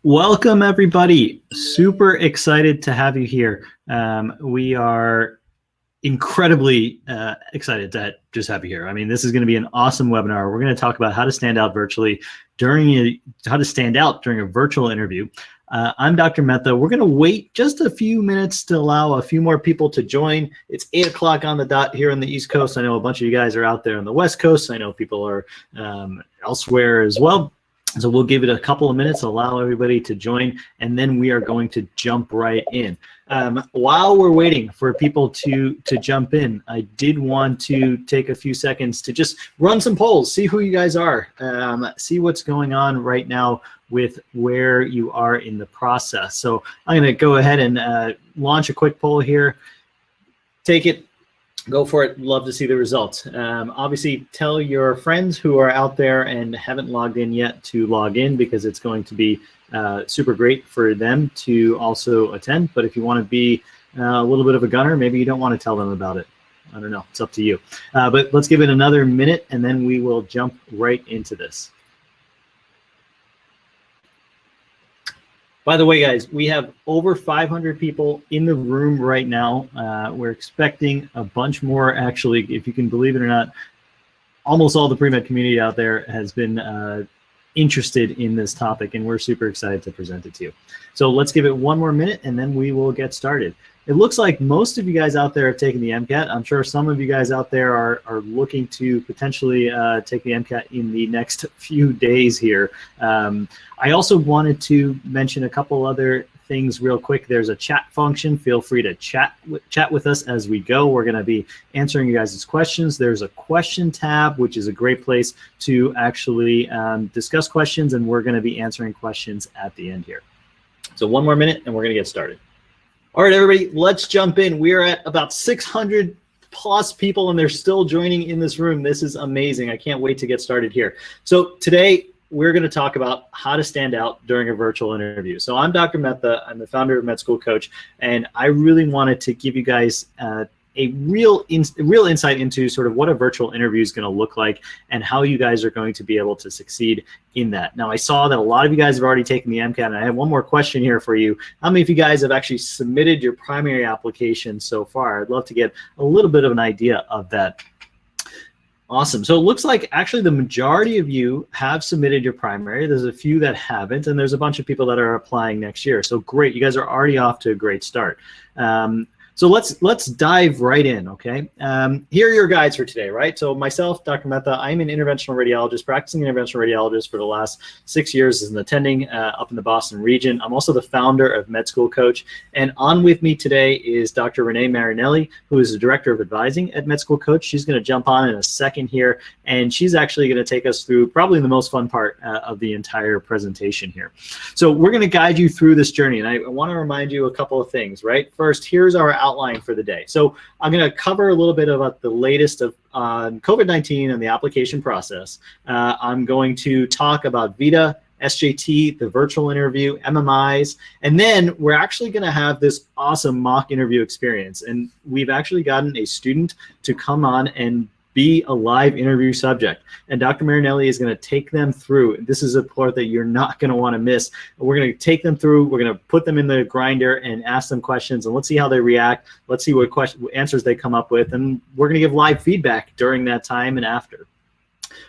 Welcome, everybody. Super excited to have you here. We are incredibly excited to just have you here. I mean, this is going to be an awesome webinar. We're going to talk about how to stand out virtually how to stand out during a virtual interview. I'm Dr. Mehta. We're going to wait just a few minutes to allow a few more people to join. It's 8 o'clock on the dot here on the East Coast. I know a bunch of you guys are out there on the West Coast. I know people are elsewhere as well. So we'll give it a couple of minutes, allow everybody to join, and then we are going to jump right in. While we're waiting for people to jump in, I did want to take a few seconds to just run some polls, see who you guys are, see what's going on right now with where you are in the process. So I'm going to go ahead and launch a quick poll here. Take it. Go for it. Love to see the results. Obviously, tell your friends who are out there and haven't logged in yet to log in, because it's going to be super great for them to also attend. But if you want to be a little bit of a gunner, maybe you don't want to tell them about it. I don't know. It's up to you. But let's give it another minute, and then we will jump right into this. By the way, guys, we have over 500 people in the room right now. We're expecting a bunch more, actually, if you can believe it or not. Almost all the pre-med community out there has been interested in this topic, and we're super excited to present it to you. So let's give it one more minute, and then we will get started. It looks like most of you guys out there have taken the MCAT. I'm sure some of you guys out there are looking to potentially take the MCAT in the next few days here. I also wanted to mention a couple other things real quick. There's a chat function. Feel free to chat with us as we go. We're going to be answering you guys' questions. There's a question tab, which is a great place to actually discuss questions, and we're going to be answering questions at the end here. So one more minute, and we're going to get started. All right, everybody, let's jump in. We are at about 600 plus people, and they're still joining in this room. This is amazing. I can't wait to get started here. So today, we're going to talk about how to stand out during a virtual interview. So I'm Dr. Mehta. I'm the founder of MedSchoolCoach, and I really wanted to give you guys a real insight into sort of what a virtual interview is going to look like and how you guys are going to be able to succeed in that. Now, I saw that a lot of you guys have already taken the MCAT, and I have one more question here for you. How many of you guys have actually submitted your primary application so far? I'd love to get a little bit of an idea of that. Awesome. So it looks like actually the majority of you have submitted your primary. There's a few that haven't, and there's a bunch of people that are applying next year. So great. You guys are already off to a great start. So let's dive right in, okay? Here are your guides for today, right? So myself, Dr. Mehta, I'm an interventional radiologist, practicing interventional radiologist for the last 6 years as an attending up in the Boston region. I'm also the founder of MedSchoolCoach, and on with me today is Dr. Marinelli, who is the director of advising at MedSchoolCoach. She's going to jump on in a second here, and she's actually going to take us through probably the most fun part of the entire presentation here. So we're going to guide you through this journey, and I want to remind you a couple of things, right? First, here's our outline for the day. So I'm going to cover a little bit about the latest of COVID-19 and the application process. I'm going to talk about VITA, SJT, the virtual interview, MMIs, and then we're actually going to have this awesome mock interview experience. And we've actually gotten a student to come on and be a live interview subject. And Dr. Marinelli is going to take them through. This is a part that you're not going to want to miss. We're going to take them through. We're going to put them in the grinder and ask them questions, and let's see how they react. Let's see what answers they come up with. And we're going to give live feedback during that time and after.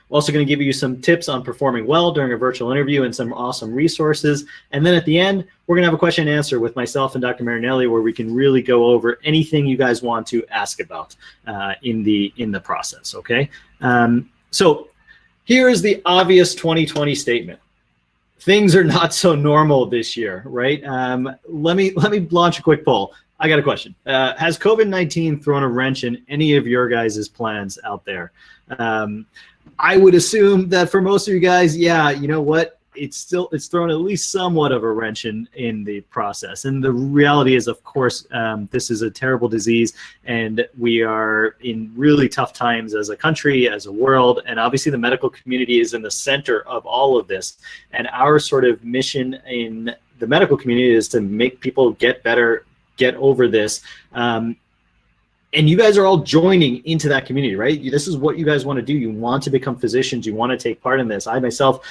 We're also going to give you some tips on performing well during a virtual interview and some awesome resources. And then at the end, we're going to have a question and answer with myself and Dr. Marinelli, where we can really go over anything you guys want to ask about in the process, okay? So here is the obvious 2020 statement. Things are not so normal this year, right? Let me launch a quick poll. I got a question. Has COVID-19 thrown a wrench in any of your guys' plans out there? I would assume that for most of you guys, yeah, you know what? It's thrown at least somewhat of a wrench in the process. And the reality is, of course, this is a terrible disease, and we are in really tough times as a country, as a world, and obviously the medical community is in the center of all of this. And our sort of mission in the medical community is to make people get better, get over this. And you guys are all joining into that community, right? This is what you guys want to do. You want to become physicians. You want to take part in this. I myself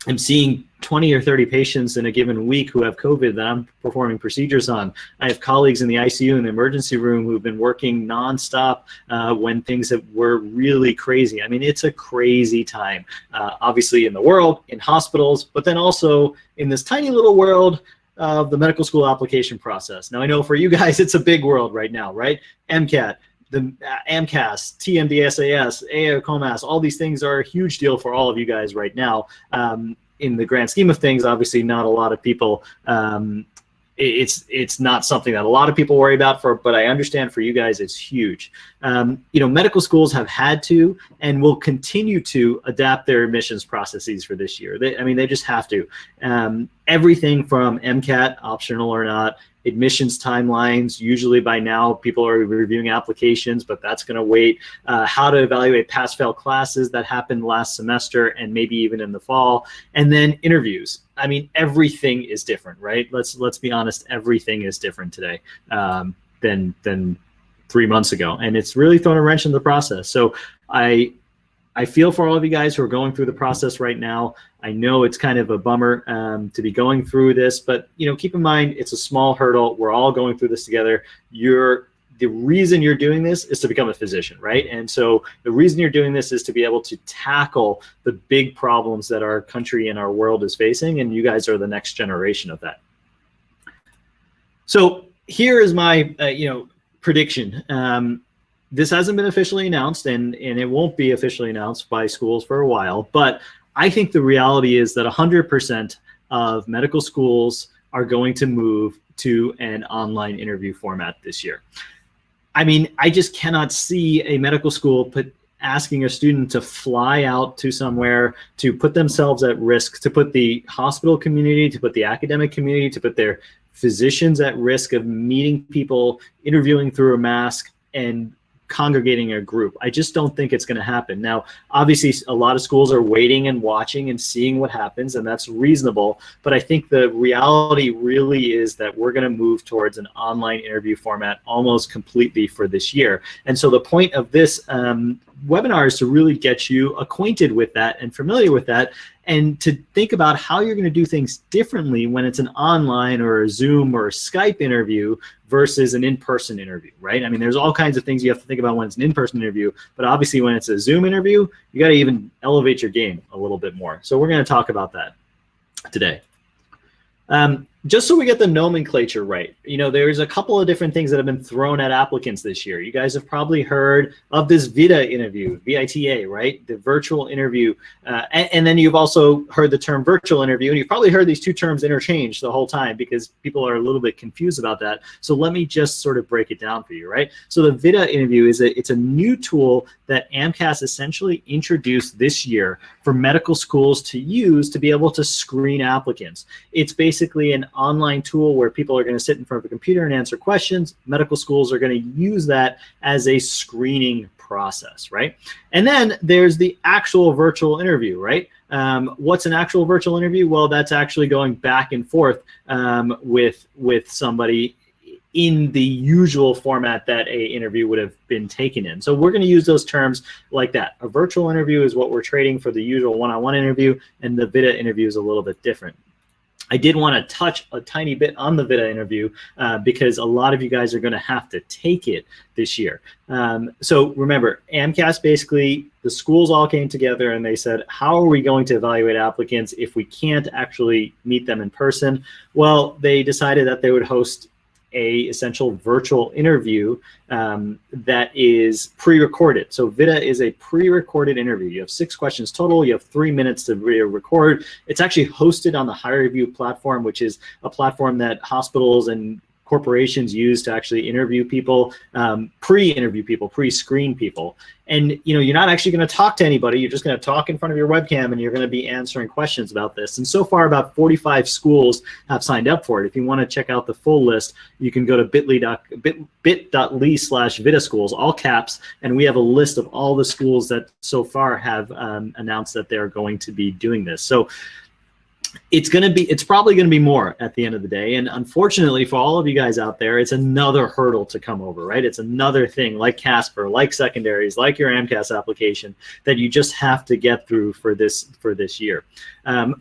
I'm seeing 20 or 30 patients in a given week who have COVID that I'm performing procedures on. I have colleagues in the ICU and the emergency room who've been working nonstop when things were really crazy. I mean, it's a crazy time, obviously in the world, in hospitals, but then also in this tiny little world of the medical school application process. Now, I know for you guys, it's a big world right now, right? MCAT, the AMCAS, TMDSAS, AOCOMAS, all these things are a huge deal for all of you guys right now. In the grand scheme of things, obviously not a lot of people, it's not something that a lot of people worry about, but I understand for you guys, it's huge. Medical schools have had to and will continue to adapt their admissions processes for this year. They just have to. Everything from MCAT, optional or not, admissions timelines, usually by now people are reviewing applications, but that's going to wait. How to evaluate pass-fail classes that happened last semester and maybe even in the fall, and then interviews. I mean, everything is different, right? Let's be honest, everything is different today than 3 months ago, and it's really thrown a wrench in the process. So I feel for all of you guys who are going through the process right now. I know it's kind of a bummer to be going through this, but keep in mind it's a small hurdle. We're all going through this together. The reason you're doing this is to become a physician, right? And so the reason you're doing this is to be able to tackle the big problems that our country and our world is facing, and you guys are the next generation of that. So here is my prediction. This hasn't been officially announced, and it won't be officially announced by schools for a while, but I think the reality is that 100% of medical schools are going to move to an online interview format this year. I mean, I just cannot see a medical school asking a student to fly out to somewhere, to put themselves at risk, to put the hospital community, to put the academic community, to put their physicians at risk of meeting people, interviewing through a mask, and congregating a group. I just don't think it's going to happen. Now, obviously, a lot of schools are waiting and watching and seeing what happens, and that's reasonable. But I think the reality really is that we're going to move towards an online interview format almost completely for this year. And so the point of this webinar is to really get you acquainted with that and familiar with that, and to think about how you're going to do things differently when it's an online or a Zoom or a Skype interview versus an in-person interview, right? I mean, there's all kinds of things you have to think about when it's an in-person interview, but obviously when it's a Zoom interview, you got to even elevate your game a little bit more. So we're going to talk about that today. Just so we get the nomenclature right, there's a couple of different things that have been thrown at applicants this year. You guys have probably heard of this VITA interview, VITA, right? The virtual interview. And then you've also heard the term virtual interview, and you've probably heard these two terms interchanged the whole time because people are a little bit confused about that. So let me just sort of break it down for you, right? So the VITA interview it's a new tool that AMCAS essentially introduced this year for medical schools to use to be able to screen applicants. It's basically an online tool where people are going to sit in front of a computer and answer questions. Medical schools are going to use that as a screening process, right? And then there's the actual virtual interview, right? What's an actual virtual interview? Well, that's actually going back and forth with somebody in the usual format that a interview would have been taken in. So we're going to use those terms like that. A virtual interview is what we're trading for the usual one-on-one interview, and the VITA interview is a little bit different. I did want to touch a tiny bit on the VITA interview because a lot of you guys are going to have to take it this year. So remember, AMCAS, basically, the schools all came together and they said, how are we going to evaluate applicants if we can't actually meet them in person? Well, they decided that they would host a essential virtual interview that is pre-recorded. So VITA is a pre-recorded interview. You have 6 questions total. You have 3 minutes to record. It's actually hosted on the HireView platform, which is a platform that hospitals and corporations use to actually interview people, pre-interview people, pre-screen people. And you're not actually going to talk to anybody. You're just going to talk in front of your webcam and you're going to be answering questions about this. And so far, about 45 schools have signed up for it. If you want to check out the full list, you can go to bit.ly/VITA schools, all caps, and we have a list of all the schools that so far have announced that they're going to be doing this. So it's probably gonna be more at the end of the day. And unfortunately for all of you guys out there, it's another hurdle to come over, right? It's another thing like Casper, like secondaries, like your AMCAS application that you just have to get through for this year.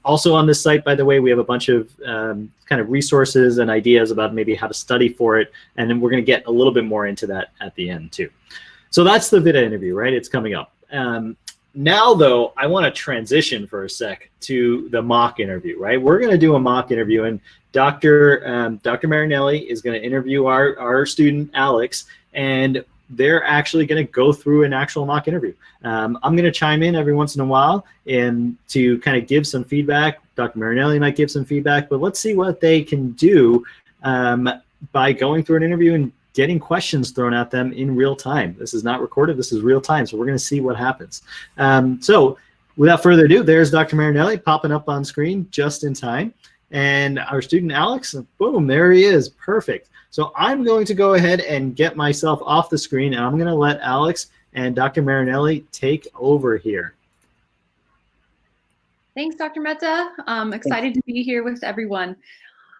Also on this site, by the way, we have a bunch of kind of resources and ideas about maybe how to study for it. And then we're gonna get a little bit more into that at the end too. So that's the VITA interview, right? It's coming up. Now, though, I want to transition for a sec to the mock interview, right? We're going to do a mock interview, and Dr. Marinelli is going to interview our student, Alex, and they're actually going to go through an actual mock interview. I'm going to chime in every once in a while and to kind of give some feedback. Dr. Marinelli might give some feedback, but let's see what they can do by going through an interview and getting questions thrown at them in real time. This is not recorded, this is real time, so we're gonna see what happens. So without further ado, there's Dr. Marinelli popping up on screen just in time. And our student Alex, boom, there he is, perfect. So I'm going to go ahead and get myself off the screen, and I'm gonna let Alex and Dr. Marinelli take over here. Thanks, Dr. Mehta. I'm excited to be here with everyone.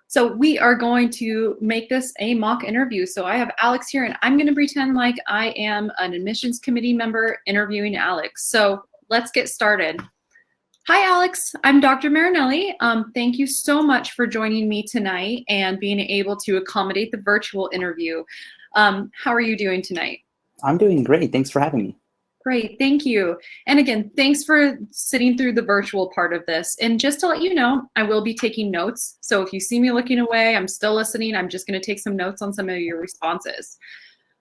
So we are going to make this a mock interview. So I have Alex here, and I'm going to pretend like I am an admissions committee member interviewing Alex. So let's get started. Hi, Alex. I'm Dr. Marinelli. Thank you so much for joining me tonight and being able to accommodate the virtual interview. How are you doing tonight? I'm doing great. Thanks for having me. Great, thank you. And again, thanks for sitting through the virtual part of this. And just to let you know, I will be taking notes. So if you see me looking away, I'm still listening. I'm just going to take some notes on some of your responses.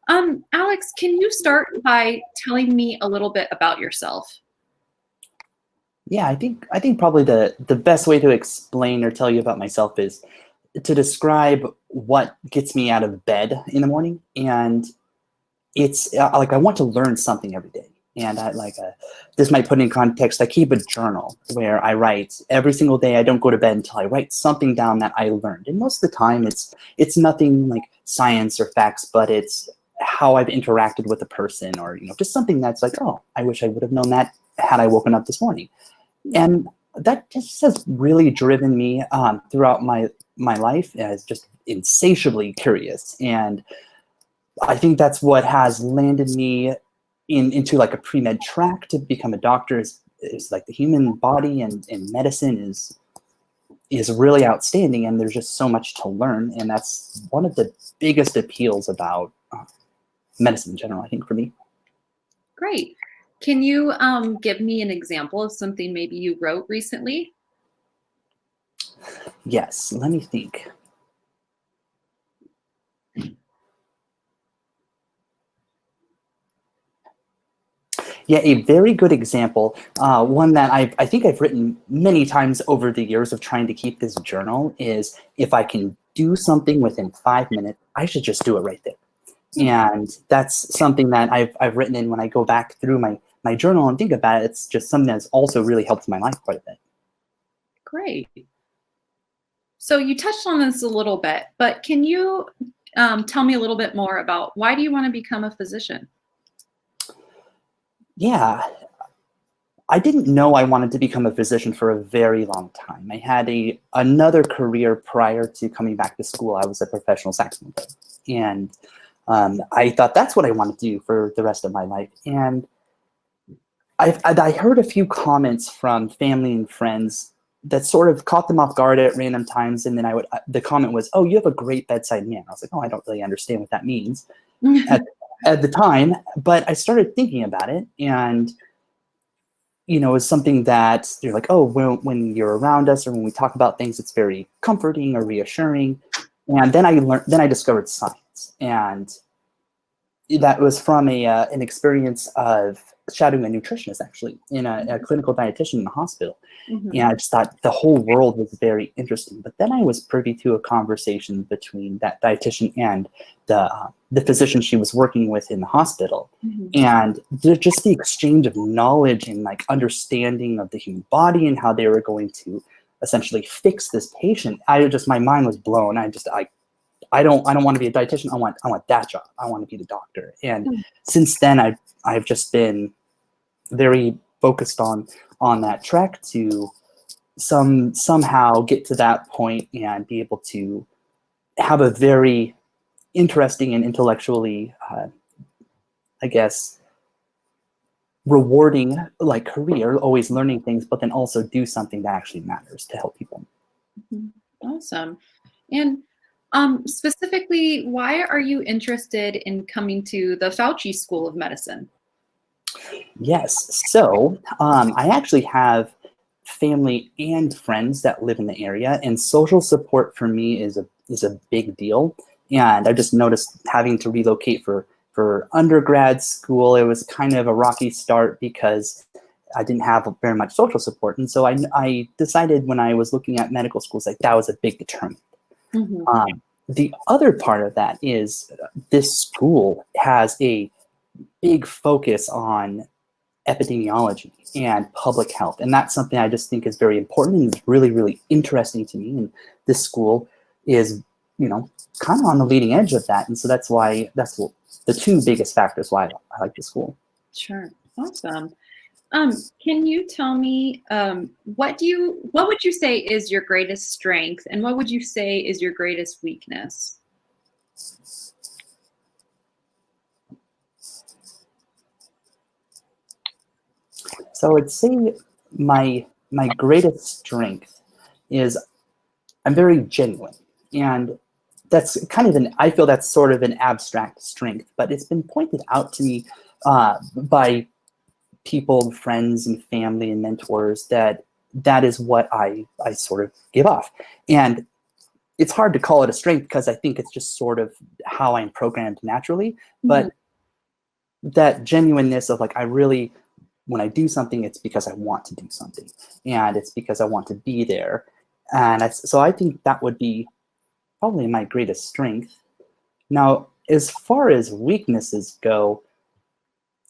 Alex, can you start by telling me a little bit about yourself? Yeah, I think probably the best way to explain or tell you about myself is to describe what gets me out of bed in the morning. And it's like I want to learn something every day. And this might put in context, I keep a journal where I write every single day. I don't go to bed until I write something down that I learned. And most of the time it's nothing like science or facts, but it's how I've interacted with a person, or just something that's like, oh, I wish I would have known that had I woken up this morning. And that just has really driven me throughout my life as just insatiably curious. And I think that's what has landed me into like a pre-med track to become a doctor. Is like the human body and medicine is really outstanding, and there's just so much to learn. And that's one of the biggest appeals about medicine in general, I think, for me. Great. Can you give me an example of something maybe you wrote recently? Yes, let me think. Yeah, a very good example, one that I think I've written many times over the years of trying to keep this journal, is if I can do something within 5 minutes, I should just do it right there. And that's something that I've written in when I go back through my journal and think about it. It's just something that's also really helped my life quite a bit. Great. So you touched on this a little bit, but can you tell me a little bit more about why do you want to become a physician? Yeah, I didn't know I wanted to become a physician for a very long time. I had another career prior to coming back to school. I was a professional saxophone player, and I thought that's what I wanted to do for the rest of my life. And I heard a few comments from family and friends that sort of caught them off guard at random times, and then the comment was, "Oh, you have a great bedside manner." I was like, "Oh, I don't really understand what that means." At the time, but I started thinking about it, and it was something that you're like, oh, when you're around us or when we talk about things, it's very comforting or reassuring. And then I discovered science, and that was from an experience of shadowing a nutritionist, actually, in a clinical dietitian in the hospital. Mm-hmm. And I just thought the whole world was very interesting. But then I was privy to a conversation between that dietitian and the physician she was working with in the hospital. Mm-hmm. And just the exchange of knowledge and like understanding of the human body and how they were going to essentially fix this patient. My mind was blown. I don't want to be a dietitian. I want that job. I want to be the doctor. And since then, I've just been very focused on that track to somehow get to that point and be able to have a very interesting and intellectually, I guess, rewarding like career, always learning things, but then also do something that actually matters to help people. Awesome. And specifically, why are you interested in coming to the Fauci School of Medicine? Yes, so I actually have family and friends that live in the area, and social support for me is a big deal. And I just noticed having to relocate for undergrad school, it was kind of a rocky start because I didn't have very much social support. And so I decided when I was looking at medical schools, like that was a big determinant. The other part of that is this school has a big focus on epidemiology and public health. And that's something I just think is very important and is really, really interesting to me. And this school is, kind of on the leading edge of that. And so that's the two biggest factors why I like the school. Sure. Awesome. Can you tell me what would you say is your greatest strength and what would you say is your greatest weakness? So I would say my greatest strength is I'm very genuine, and that's kind of I feel that's sort of an abstract strength, but it's been pointed out to me by people, friends and family and mentors that is what I sort of give off. And it's hard to call it a strength because I think it's just sort of how I'm programmed naturally, but that genuineness of like, when I do something, it's because I want to do something, and it's because I want to be there. And so I think that would be probably my greatest strength. Now, as far as weaknesses go,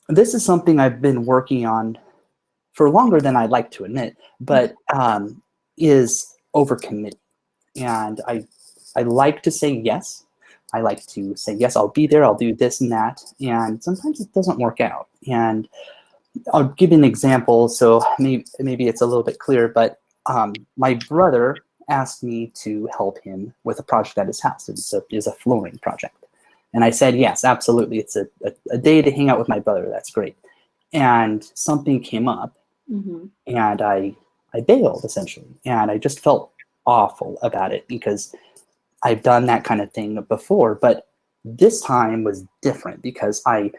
this is something I've been working on for longer than I'd like to admit, but is overcommitting. And I like to say yes. I like to say, yes, I'll be there, I'll do this and that. And sometimes it doesn't work out. And I'll give you an example, so maybe it's a little bit clearer, but my brother asked me to help him with a project at his house. It's a flooring project. And I said, yes, absolutely. It's a day to hang out with my brother. That's great. And something came up, and I bailed, essentially. And I just felt awful about it because I've done that kind of thing before. But this time was different because I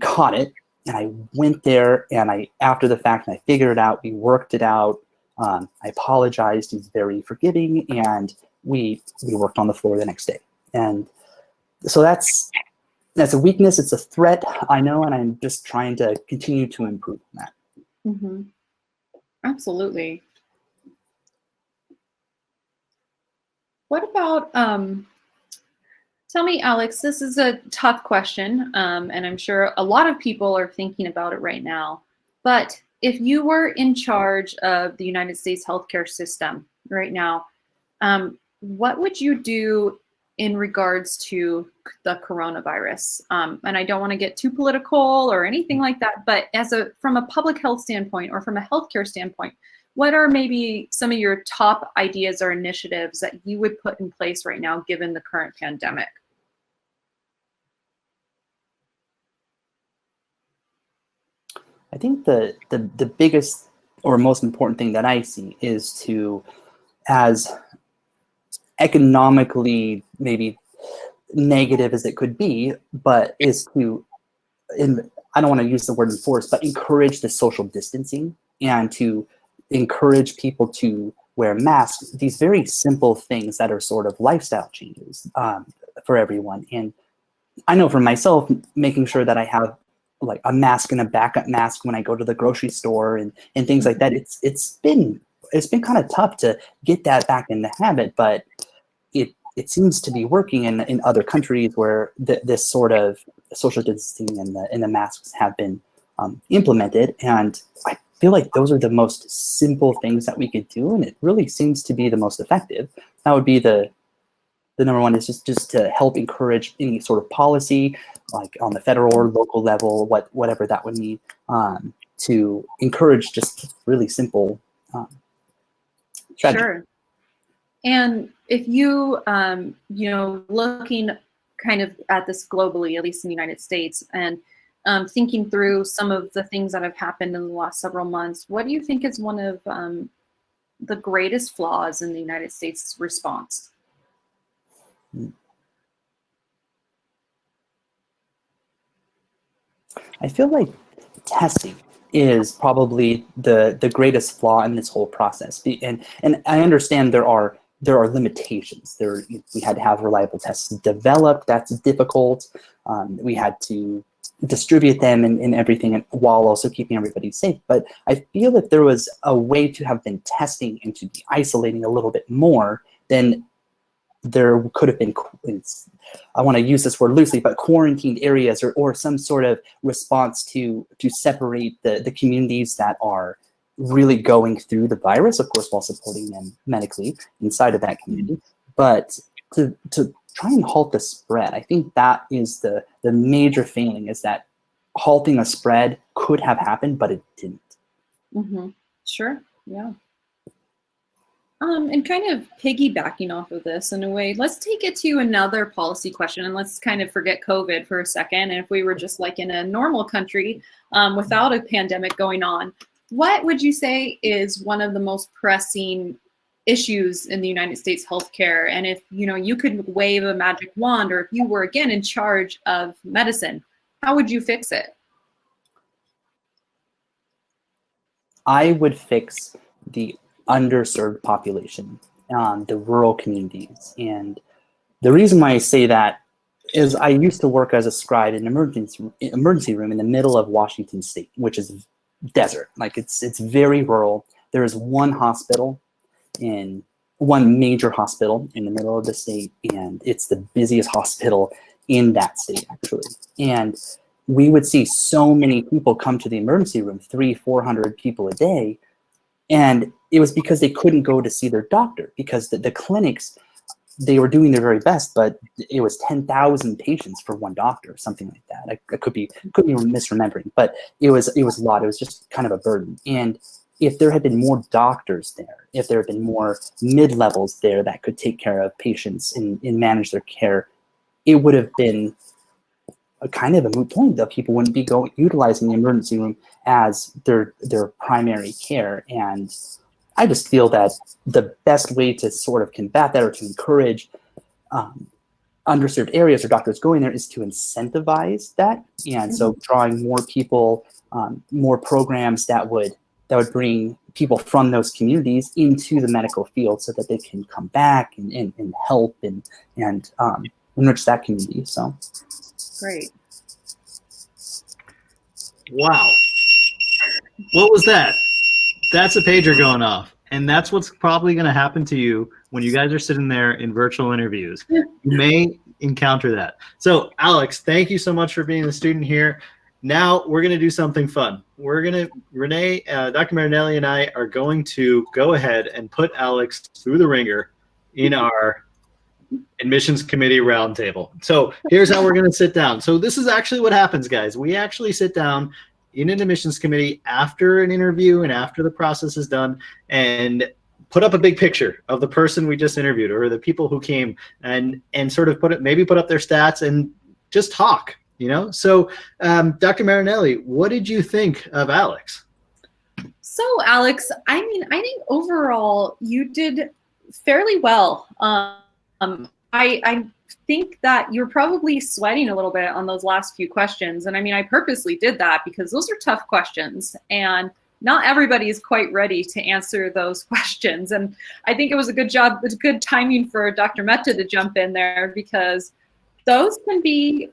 caught it. And I went there, and after the fact, I figured it out. We worked it out. I apologized. He's very forgiving, and we worked on the floor the next day. And so that's a weakness. It's a threat, I know, and I'm just trying to continue to improve on that. Absolutely. What about tell me, Alex, this is a tough question, and I'm sure a lot of people are thinking about it right now. But if you were in charge of the United States healthcare system right now, what would you do in regards to the coronavirus? And I don't want to get too political or anything like that, but from a public health standpoint or from a healthcare standpoint, what are maybe some of your top ideas or initiatives that you would put in place right now, given the current pandemic? I think the biggest or most important thing that I see is to, as economically maybe negative as it could be, but is to, I don't want to use the word enforce, but encourage the social distancing and to encourage people to wear masks, these very simple things that are sort of lifestyle changes for everyone. And I know for myself, making sure that I have like a mask and a backup mask when I go to the grocery store and things like that, it's been kind of tough to get that back in the habit, but it seems to be working in other countries where this sort of social distancing and the masks have been implemented. And I feel like those are the most simple things that we could do, and it really seems to be the most effective. That would be the number one, is just to help encourage any sort of policy, like on the federal or local level, whatever that would mean, to encourage just really simple tragic. Sure. And if you, looking kind of at this globally, at least in the United States, and thinking through some of the things that have happened in the last several months, what do you think is one of the greatest flaws in the United States response? I feel like testing is probably the greatest flaw in this whole process. And I understand there are limitations. We had to have reliable tests developed. That's difficult. We had to distribute them and everything, while also keeping everybody safe. But I feel that there was a way to have been testing and to be isolating a little bit more than there could have been. I want to use this word loosely, but quarantined areas or some sort of response to separate the communities that are really going through the virus, of course, while supporting them medically inside of that community. But to try and halt the spread, I think that is the major failing, is that halting a spread could have happened, but it didn't. Mm-hmm. Sure, yeah. And kind of piggybacking off of this in a way, let's take it to another policy question, and let's kind of forget COVID for a second. And if we were just like in a normal country without a pandemic going on, what would you say is one of the most pressing issues in the United States healthcare? And if you could wave a magic wand, or if you were again in charge of medicine, how would you fix it? I would fix the underserved population, the rural communities. And the reason why I say that is I used to work as a scribe in an emergency room in the middle of Washington State, which is desert. Like it's very rural. There is one major hospital in the middle of the state, and it's the busiest hospital in that state, actually. And we would see so many people come to the emergency room, 300-400 people a day. And it was because they couldn't go to see their doctor, because the clinics, they were doing their very best, but it was 10,000 patients for one doctor, something like that. I could be misremembering, but it was a lot. It was just kind of a burden. And if there had been more doctors there, if there had been more mid-levels there that could take care of patients and manage their care, it would have been a kind of a moot point, that people wouldn't be utilizing the emergency room as their primary care. And I just feel that the best way to sort of combat that, or to encourage underserved areas or doctors going there, is to incentivize that. And so drawing more people, more programs that would bring people from those communities into the medical field, so that they can come back and help and enrich that community. So. Great. Wow. What was that? That's a pager going off. And that's what's probably going to happen to you when you guys are sitting there in virtual interviews. You may encounter that. So, Alex, thank you so much for being a student here. Now we're going to do something fun. Renee, Dr. Marinelli and I are going to go ahead and put Alex through the ringer in our admissions committee roundtable. So here's how we're going to sit down. So this is actually what happens, guys. We actually sit down in an admissions committee after an interview and after the process is done, and put up a big picture of the person we just interviewed, or the people who came, and sort of put up their stats and just talk, So Dr. Marinelli, what did you think of Alex? So Alex, I think overall you did fairly well. I think that you're probably sweating a little bit on those last few questions. And I purposely did that because those are tough questions, and not everybody is quite ready to answer those questions. And I think it was a good job. It's good timing for Dr. Mehta to jump in there, because those can be,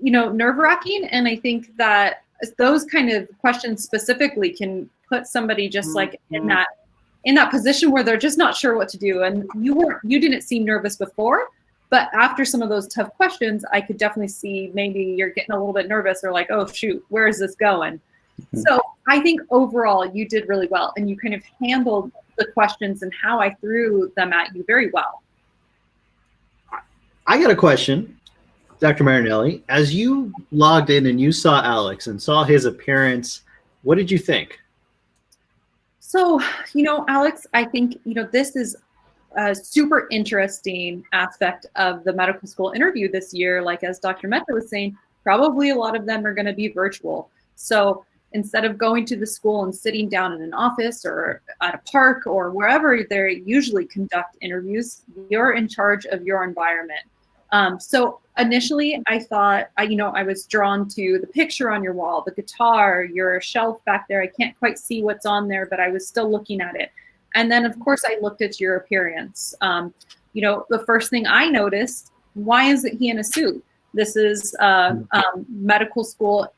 nerve-wracking. And I think that those kind of questions specifically can put somebody just like in that position where they're just not sure what to do. And you didn't seem nervous before, but after some of those tough questions, I could definitely see maybe you're getting a little bit nervous, or like, oh shoot, where is this going? Mm-hmm. So I think overall you did really well, and you kind of handled the questions and how I threw them at you very well. I got a question, Dr. Marinelli. As you logged in and you saw Alex and saw his appearance, what did you think? So, Alex, I think, this is a super interesting aspect of the medical school interview this year. Like, as Dr. Mehta was saying, probably a lot of them are going to be virtual. So instead of going to the school and sitting down in an office or at a park or wherever they usually conduct interviews, you're in charge of your environment. So initially I thought, I was drawn to the picture on your wall, the guitar, your shelf back there. I can't quite see what's on there, but I was still looking at it. And then, of course, I looked at your appearance. The first thing I noticed, why isn't he in a suit? This is a medical school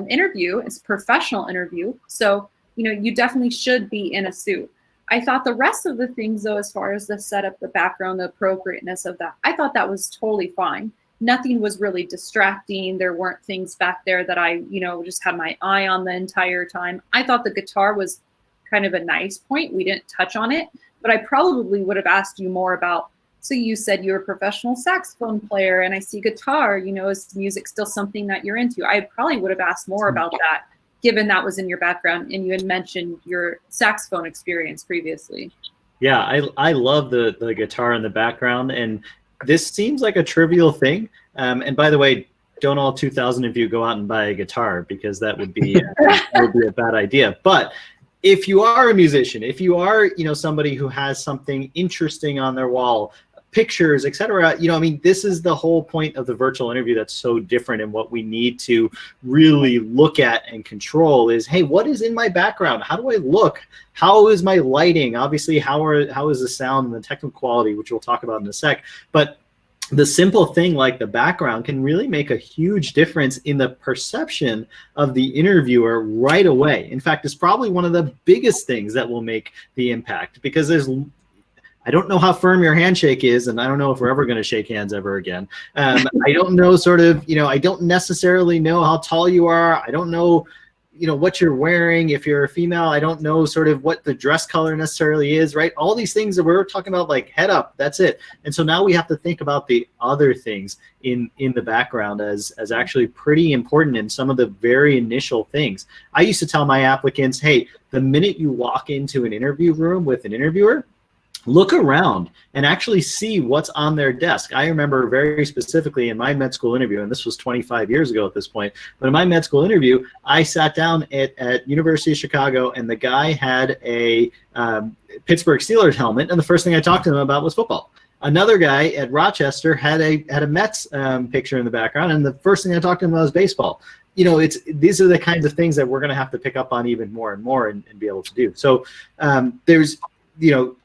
interview. It's a professional interview. So, you definitely should be in a suit. I thought the rest of the things, though, as far as the setup, the background, the appropriateness of that, I thought that was totally fine. Nothing was really distracting. There weren't things back there that I, just had my eye on the entire time. I thought the guitar was kind of a nice point. We didn't touch on it, but I probably would have asked you more about, so you said you're a professional saxophone player and I see guitar, is music still something that you're into? I probably would have asked more about that, given that was in your background and you had mentioned your saxophone experience previously. Yeah, I love the guitar in the background, and this seems like a trivial thing. And by the way, don't all 2,000 of you go out and buy a guitar, because that would be a bad idea. But if you are a musician, if you are, somebody who has something interesting on their wall, pictures, etc., this is the whole point of the virtual interview that's so different, and what we need to really look at and control is, hey, what is in my background? How do I look? How is my lighting? Obviously, how is the sound and the technical quality, which we'll talk about in a sec. But the simple thing like the background can really make a huge difference in the perception of the interviewer right away. In fact, it's probably one of the biggest things that will make the impact, because I don't know how firm your handshake is, and I don't know if we're ever going to shake hands ever again. I don't know I don't necessarily know how tall you are. I don't know, what you're wearing. If you're a female, I don't know sort of what the dress color necessarily is, right? All these things that we're talking about, like head up, that's it. And so now we have to think about the other things in the background as actually pretty important, in some of the very initial things. I used to tell my applicants, hey, the minute you walk into an interview room with an interviewer, look around and actually see what's on their desk. I remember very specifically in my med school interview, and this was 25 years ago at this point, but in my med school interview, I sat down at University of Chicago, and the guy had a Pittsburgh Steelers helmet, and the first thing I talked to him about was football. Another guy at Rochester had a Mets picture in the background, and the first thing I talked to him about was baseball. These are the kinds of things that we're going to have to pick up on even more and more and be able to do. So there's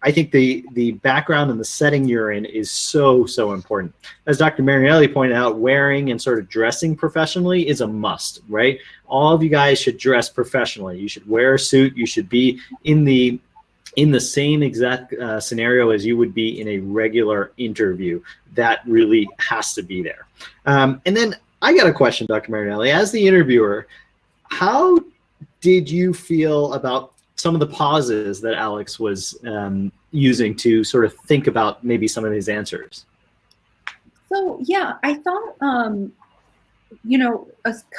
I think the background and the setting you're in is so important. As Dr. Marinelli pointed out, wearing and sort of dressing professionally is a must, right? All of you guys should dress professionally. You should wear a suit. You should be in the same exact scenario as you would be in a regular interview. That really has to be there. And then I got a question, Dr. Marinelli. As the interviewer, how did you feel about some of the pauses that Alex was using to sort of think about maybe some of his answers? So yeah, I thought, a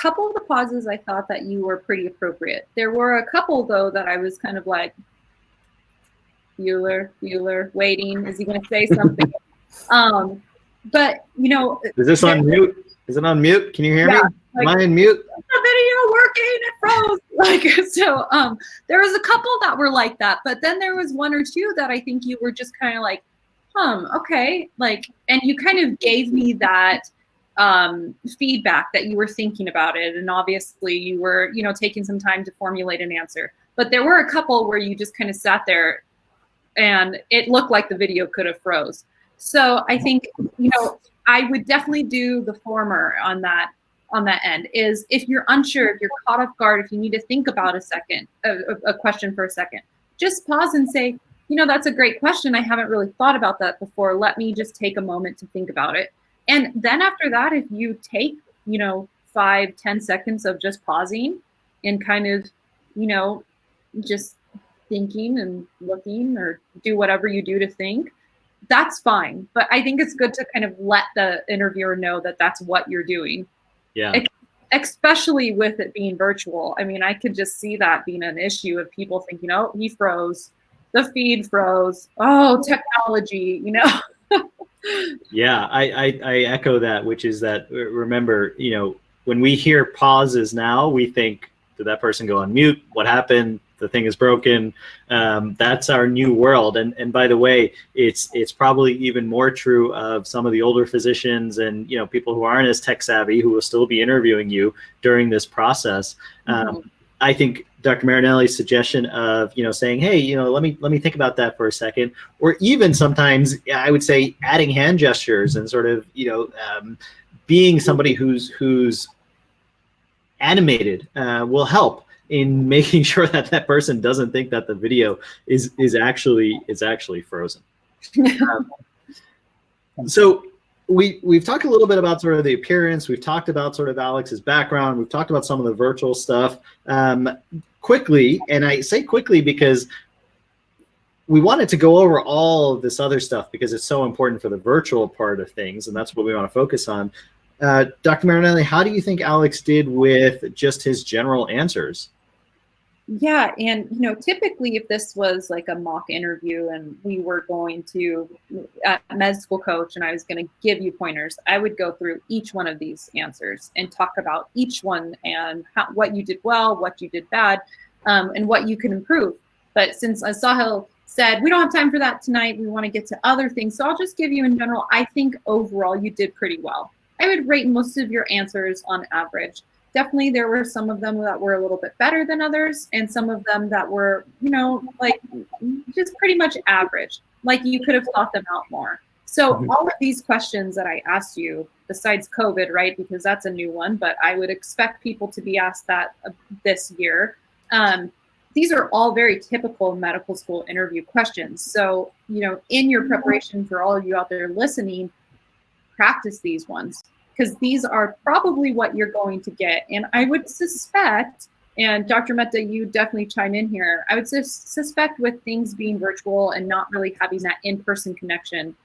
couple of the pauses, I thought that you were pretty appropriate. There were a couple, though, that I was kind of like, Bueller, waiting. Is he going to say something? But, Is this on mute? Is it on mute? Can you hear me? Am I on mute? The video working, it froze. So there was a couple that were like that, but then there was one or two that I think you were just kind of like, okay. And you kind of gave me that feedback that you were thinking about it. And obviously you were, taking some time to formulate an answer. But there were a couple where you just kind of sat there and it looked like the video could have froze. So I think, I would definitely do the former on that end. Is if you're unsure, if you're caught off guard, if you need to think about a question for a second, just pause and say, that's a great question. I haven't really thought about that before. Let me just take a moment to think about it. And then after that, if you take, 5-10 seconds of just pausing and kind of, just thinking and looking, or do whatever you do to think, that's fine. But I think it's good to kind of let the interviewer know that that's what you're doing. Yeah. especially with it being virtual. I mean, I could just see that being an issue of people thinking, oh, he froze, the feed froze, oh, technology, you know. Yeah, I echo that, which is that, remember, you know, when we hear pauses now, we think, did that person go on mute? What happened? The thing is broken. That's our new world. And by the way, it's probably even more true of some of the older physicians and, you know, people who aren't as tech savvy, who will still be interviewing you during this process. I think Dr. Marinelli's suggestion of, you know, saying, hey, you know, let me think about that for a second, or even sometimes I would say adding hand gestures and sort of, you know, being somebody who's animated will help in making sure that that person doesn't think that the video is actually frozen. So we've talked a little bit about sort of the appearance. We've talked about sort of Alex's background. We've talked about some of the virtual stuff quickly, and I say quickly because we wanted to go over all of this other stuff because it's so important for the virtual part of things, and that's what we want to focus on. Dr. Marinelli, how do you think Alex did with just his general answers? Yeah, and you know, typically if this was like a mock interview and we were going to at MedSchoolCoach and I was going to give you pointers, I would go through each one of these answers and talk about each one and what you did well, what you did bad, and what you can improve. But since Sahil said we don't have time for that tonight, we want to get to other things, so I'll just give you in general. I think overall you did pretty well. I would rate most of your answers on average. Definitely there were some of them that were a little bit better than others, and some of them that were, you know, like just pretty much average. Like you could have thought them out more. So all of these questions that I asked you, besides COVID, right, because that's a new one, but I would expect people to be asked that this year. These are all very typical medical school interview questions. So, you know, in your preparation, for all of you out there listening, practice these ones, because these are probably what you're going to get. And I would suspect, and Dr. Mehta, you definitely chime in here, I would suspect with things being virtual and not really having that in-person connection,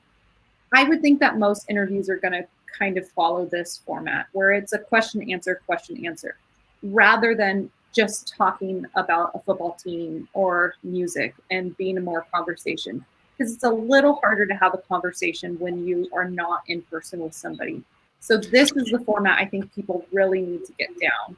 I would think that most interviews are going to kind of follow this format where it's a question, answer, rather than just talking about a football team or music and being a more conversation. Because it's a little harder to have a conversation when you are not in person with somebody. So this is the format I think people really need to get down.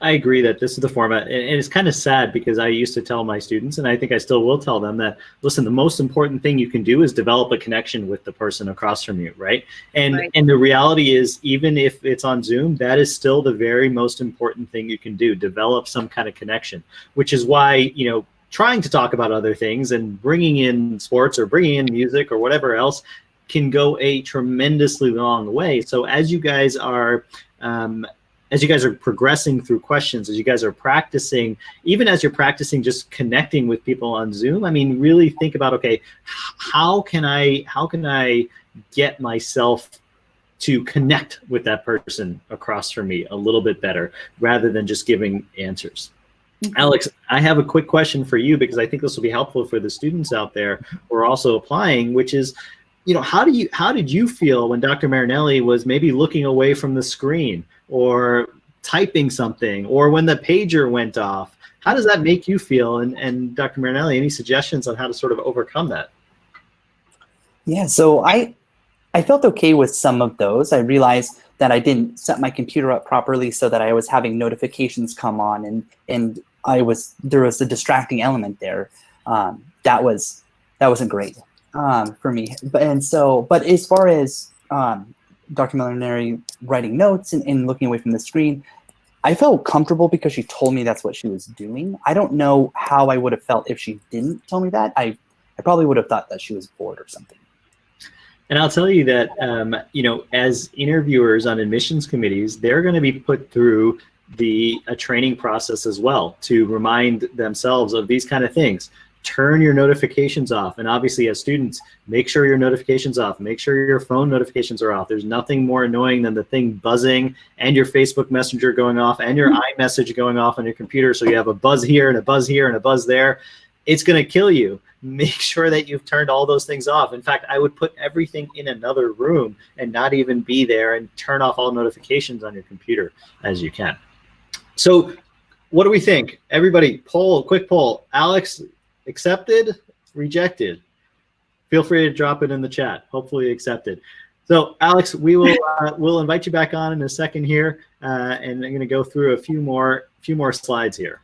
I agree that this is the format, and it's kind of sad because I used to tell my students, and I think I still will tell them, that, listen, the most important thing you can do is develop a connection with the person across from you, right? And the reality is, even if it's on Zoom, that is still the very most important thing you can do, develop some kind of connection, which is why, you know, trying to talk about other things and bringing in sports or bringing in music or whatever else can go a tremendously long way. So as you guys are progressing through questions, as you guys are practicing, even as you're practicing just connecting with people on Zoom, I mean, really think about, okay, how can I get myself to connect with that person across from me a little bit better rather than just giving answers? Alex, I have a quick question for you because I think this will be helpful for the students out there who are also applying, which is, you know, how did you feel when Dr. Marinelli was maybe looking away from the screen or typing something, or when the pager went off? How does that make you feel? And Dr. Marinelli, any suggestions on how to sort of overcome that? Yeah, so I felt okay with some of those. I realized that I didn't set my computer up properly so that I was having notifications come on, and there was a distracting element there. That wasn't great for me. But as far as Dr. Marinelli writing notes and looking away from the screen, I felt comfortable because she told me that's what she was doing. I don't know how I would have felt if she didn't tell me that. I probably would have thought that she was bored or something. And I'll tell you that, you know, as interviewers on admissions committees, they're going to be put through a training process as well to remind themselves of these kind of things. Turn your notifications off. And obviously as students, make sure your notifications off. Make sure your phone notifications are off. There's nothing more annoying than the thing buzzing and your Facebook Messenger going off and your iMessage going off on your computer. So you have a buzz here and a buzz here and a buzz there. it's going to kill you. Make sure that you've turned all those things off. In fact, I would put everything in another room and not even be there, and turn off all notifications on your computer as you can. So what do we think? Everybody, poll, quick poll. Alex, accepted, rejected? Feel free to drop it in the chat. Hopefully accepted. So Alex, we will we'll invite you back on in a second here, and I'm going to go through a few more slides here.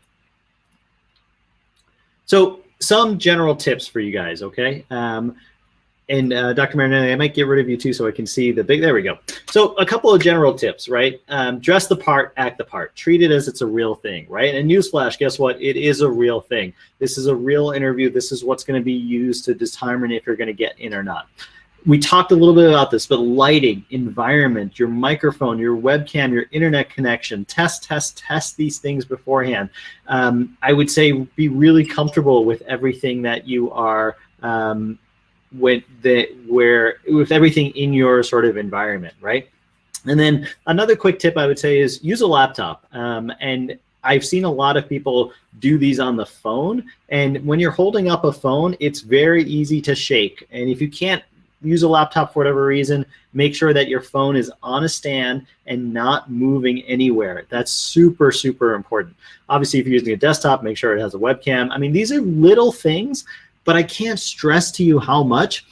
So some general tips for you guys, okay? And Dr. Marinelli, I might get rid of you too so I can see the big, there we go. So a couple of general tips, right? Dress the part, act the part. Treat it as it's a real thing, right? And newsflash, guess what? It is a real thing. This is a real interview. This is what's going to be used to determine if you're going to get in or not. We talked a little bit about this, but lighting, environment, your microphone, your webcam, your internet connection, test these things beforehand. I would say be really comfortable with everything that you are, with everything in your sort of environment, right? And then another quick tip I would say is use a laptop. And I've seen a lot of people do these on the phone. And when you're holding up a phone, it's very easy to shake. And if you can't use a laptop for whatever reason, make sure that your phone is on a stand and not moving anywhere. That's super, super important. Obviously, if you're using a desktop, make sure it has a webcam. I mean, these are little things, but I can't stress to you how much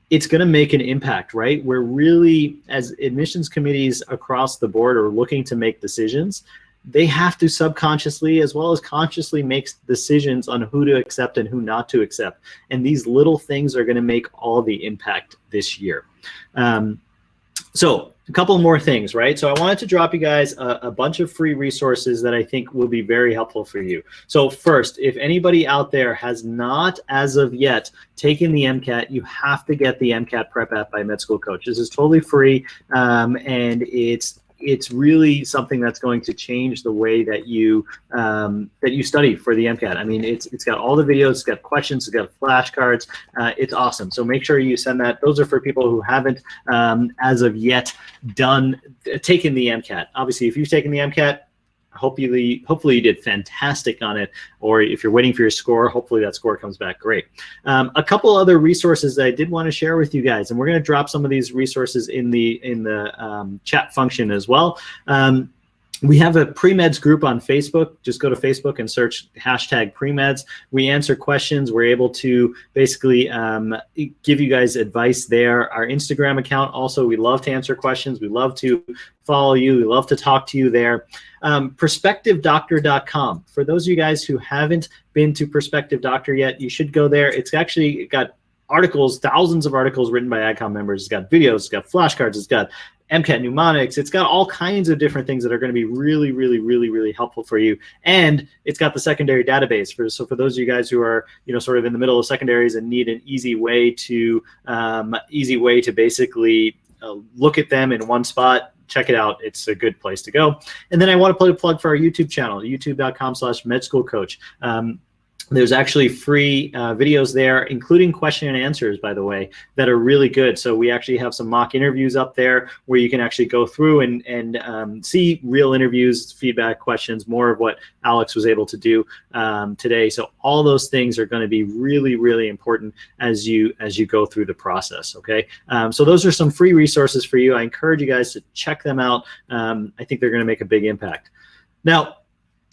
it's going to make an impact, right? We're really, as admissions committees across the board, are looking to make decisions. They have to subconsciously as well as consciously make decisions on who to accept and who not to accept. And these little things are going to make all the impact this year. So a couple more things, right? So I wanted to drop you guys a bunch of free resources that I think will be very helpful for you. So first, if anybody out there has not, as of yet, taken the MCAT, you have to get the MCAT Prep app by MedSchoolCoach. This is totally free, and it's really something that's going to change the way that you study for the MCAT. I mean, it's got all the videos, it's got questions, it's got flashcards. It's awesome. So make sure you send that. Those are for people who haven't, as of yet, taken the MCAT. Obviously, if you've taken the MCAT, hopefully you did fantastic on it, or if you're waiting for your score, hopefully that score comes back great. A couple other resources that I did want to share with you guys, and we're going to drop some of these resources in the chat function as well. We have a pre-meds group on Facebook. Just go to Facebook and search #pre-meds. We answer questions. We're able to basically give you guys advice there. Our Instagram account also, we love to answer questions. We love to follow you. We love to talk to you there. PerspectiveDoctor.com. For those of you guys who haven't been to Perspective Doctor yet, you should go there. It's actually got articles, thousands of articles written by AdCom members. It's got videos, it's got flashcards, it's got MCAT mnemonics. It's got all kinds of different things that are going to be really, really, really, really helpful for you. And it's got the secondary database. So for those of you guys who are, sort of in the middle of secondaries and need an easy way to basically look at them in one spot, check it out. It's a good place to go. And then I want to put a plug for our YouTube channel, youtube.com/MedSchoolCoach. There's actually free videos there, including question and answers, by the way, that are really good. So we actually have some mock interviews up there where you can actually go through and see real interviews, feedback, questions, more of what Alex was able to do today. So all those things are going to be really, really important as you go through the process, okay? So those are some free resources for you. I encourage you guys to check them out. I think they're going to make a big impact. Now,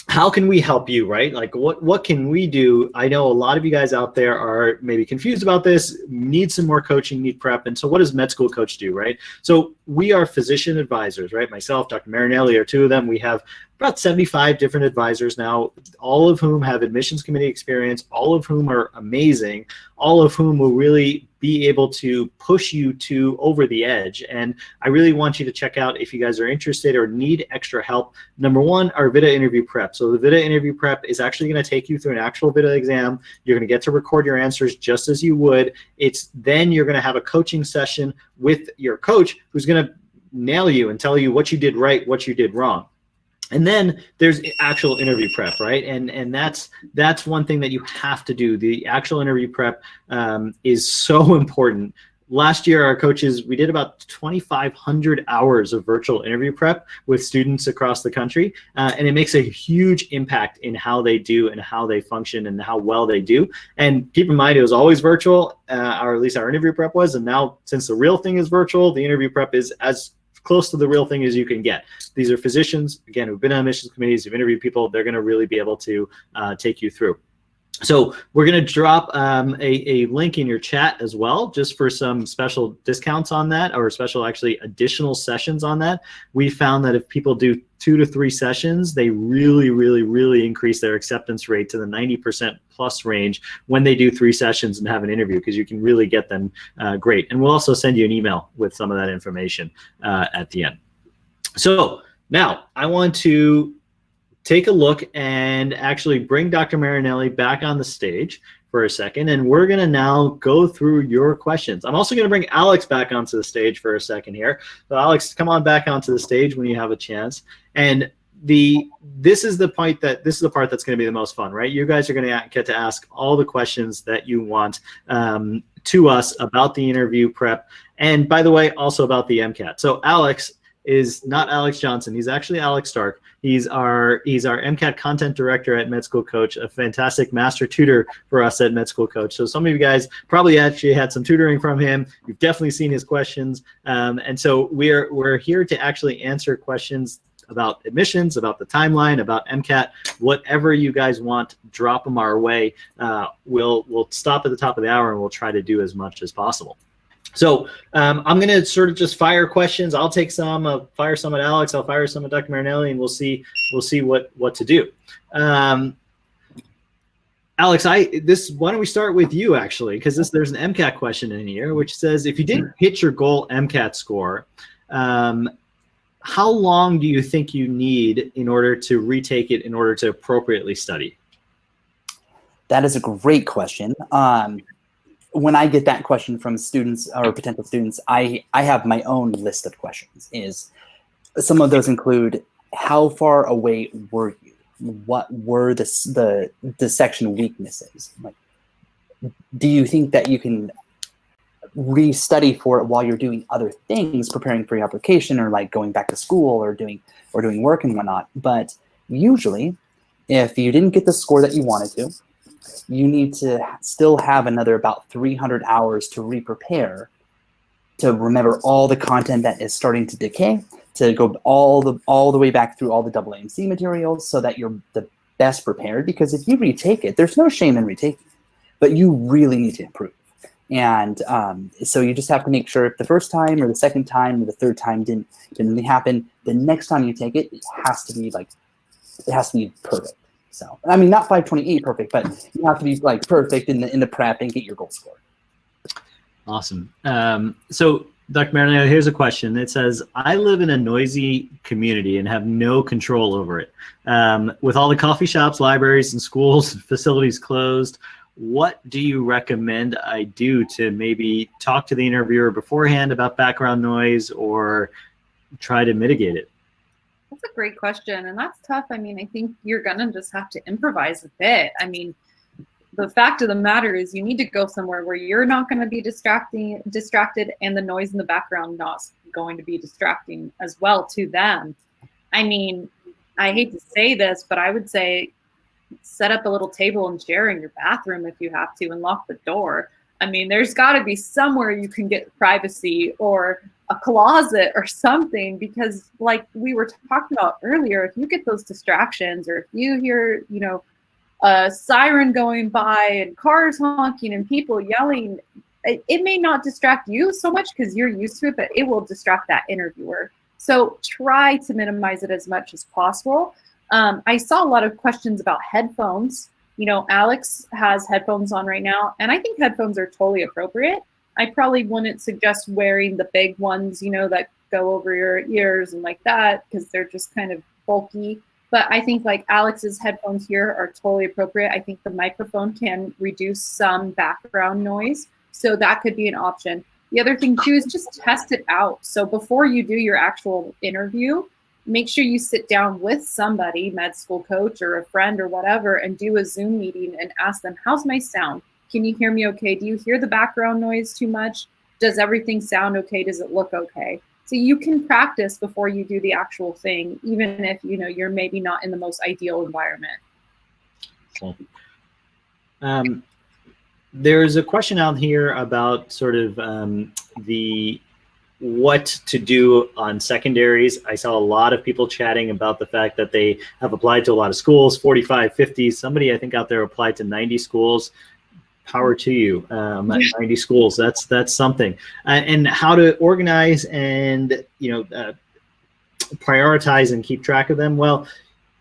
how can we help you, right? Like what can we do? I know a lot of you guys out there are maybe confused about this, need some more coaching, need prep. And so what does MedSchoolCoach do, right? So we are physician advisors, right? Myself, Dr. Marinelli are two of them. We have about 75 different advisors now, all of whom have admissions committee experience, all of whom are amazing, all of whom will really be able to push you to over the edge. And I really want you to check out, if you guys are interested or need extra help, number one, our VITA interview prep. So the VITA interview prep is actually going to take you through an actual VITA exam. You're going to get to record your answers just as you would. Then you're going to have a coaching session with your coach who's going to nail you and tell you what you did right, what you did wrong. And then there's actual interview prep, right? And that's one thing that you have to do. The actual interview prep is so important. last year, our coaches, we did about 2,500 hours of virtual interview prep with students across the country. And it makes a huge impact in how they do and how they function and how well they do. And keep in mind, it was always virtual, or at least our interview prep was. And now, since the real thing is virtual, the interview prep is as close to the real thing as you can get. These are physicians, again, who've been on admissions committees, who've interviewed people. They're going to really be able to take you through. So we're going to drop a link in your chat as well, just for some special discounts on that, or special actually additional sessions on that. We found that if people do 2 to 3 sessions, they really increase their acceptance rate to the 90% plus range when they do 3 sessions and have an interview, because you can really get them great. And we'll also send you an email with some of that information at the end. So now I want to take a look and actually bring Dr. Marinelli back on the stage for a second, and we're going to now go through your questions. I'm also going to bring Alex back onto the stage for a second here. So Alex, come on back onto the stage when you have a chance. And this is the part that's going to be the most fun, right? You guys are going to get to ask all the questions that you want to us about the interview prep, and by the way, also about the MCAT. So Alex is not Alex Johnson. He's actually Alex Stark. He's our MCAT content director at MedSchoolCoach, a fantastic master tutor for us at MedSchoolCoach. So some of you guys probably actually had some tutoring from him. You've definitely seen his questions. And so we're here to actually answer questions about admissions, about the timeline, about MCAT, whatever you guys want, drop them our way. We'll stop at the top of the hour and we'll try to do as much as possible. So I'm going to sort of just fire questions. I'll take some, I'll fire some at Alex, I'll fire some at Dr. Marinelli, and we'll see what to do. Alex, why don't we start with you actually, because there's an MCAT question in here which says, if you didn't hit your goal MCAT score, how long do you think you need in order to retake it in order to appropriately study? That is a great question. When I get that question from students or potential students, I have my own list of questions. Some of those include, how far away were you? What were the section weaknesses? Like, do you think that you can restudy for it while you're doing other things, preparing for your application, or like going back to school or doing work and whatnot? But usually, if you didn't get the score that you wanted to, you need to still have another about 300 hours to re-prepare, to remember all the content that is starting to decay, to go all the way back through all the AAMC materials so that you're the best prepared. Because if you retake it, there's no shame in retaking it, but you really need to improve. And so you just have to make sure, if the first time or the second time or the third time didn't really happen, the next time you take it, it has to be perfect. So, I mean, not 528 perfect, but you have to be like perfect in the prep and get your goal score. Awesome. So, Dr. Marinelli, here's a question. It says, I live in a noisy community and have no control over it. With all the coffee shops, libraries, and schools and facilities closed, what do you recommend I do to maybe talk to the interviewer beforehand about background noise or try to mitigate it? That's a great question, and that's tough. I mean, I think you're gonna just have to improvise a bit. I mean, the fact of the matter is you need to go somewhere where you're not going to be distracted, and the noise in the background not going to be distracting as well to them. I mean, I hate to say this, but I would say set up a little table and chair in your bathroom if you have to, and lock the door. I mean, there's got to be somewhere you can get privacy, or a closet or something, because like we were talking about earlier, if you get those distractions, or if you hear, a siren going by and cars honking and people yelling, it may not distract you so much because you're used to it, but it will distract that interviewer. So try to minimize it as much as possible. I saw a lot of questions about headphones. Alex has headphones on right now, and I think headphones are totally appropriate. I probably wouldn't suggest wearing the big ones, that go over your ears and like that, because they're just kind of bulky. But I think like Alex's headphones here are totally appropriate. I think the microphone can reduce some background noise, so that could be an option. The other thing too is just test it out. So before you do your actual interview, make sure you sit down with somebody, med school coach or a friend or whatever, and do a Zoom meeting and ask them, how's my sound? Can you hear me okay? Do you hear the background noise too much? Does everything sound okay? Does it look okay? So you can practice before you do the actual thing, even if you're maybe not in the most ideal environment. Cool. There's a question out here about sort of the what to do on secondaries. I saw a lot of people chatting about the fact that they have applied to a lot of schools, 45, 50. Somebody I think out there applied to 90 schools. Power to you. 90 schools, that's something. And how to organize and prioritize and keep track of them. Well,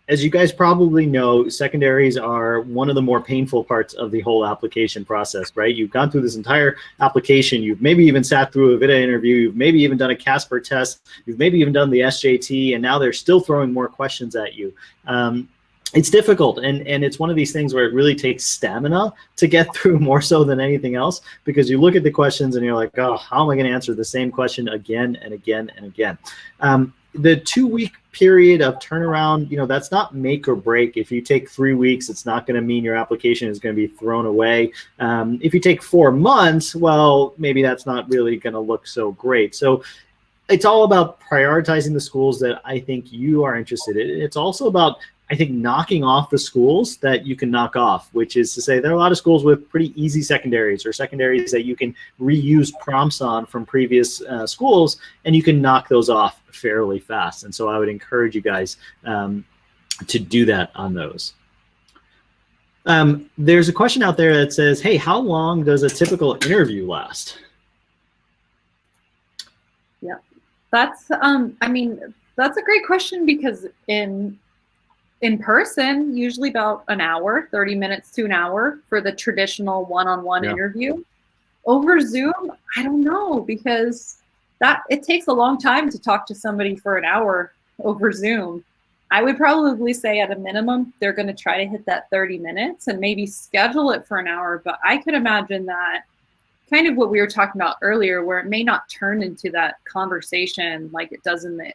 as you guys probably know, secondaries are one of the more painful parts of the whole application process, right? You've gone through this entire application. You've maybe even sat through a VITA interview. You've maybe even done a Casper test. You've maybe even done the SJT, and now they're still throwing more questions at you. It's difficult, and it's one of these things where it really takes stamina to get through more so than anything else, because you look at the questions and you're like, oh, how am I going to answer the same question again and again and again? The 2-week period of turnaround, that's not make or break. If you take 3 weeks, it's not going to mean your application is going to be thrown away. If you take 4 months, well, maybe that's not really going to look so great. So it's all about prioritizing the schools that I think you are interested in. It's also about, I think, knocking off the schools that you can knock off, which is to say there are a lot of schools with pretty easy secondaries or secondaries that you can reuse prompts on from previous schools, and you can knock those off fairly fast. And so I would encourage you guys to do that on those. There's a question out there that says, hey, how long does a typical interview last? Yeah, that's, that's a great question, because in person, usually about an hour, 30 minutes to an hour for the traditional one-on-one interview. Over Zoom, I don't know, because it takes a long time to talk to somebody for an hour over Zoom. I would probably say at a minimum, they're going to try to hit that 30 minutes and maybe schedule it for an hour. But I could imagine that kind of what we were talking about earlier, where it may not turn into that conversation like it does in the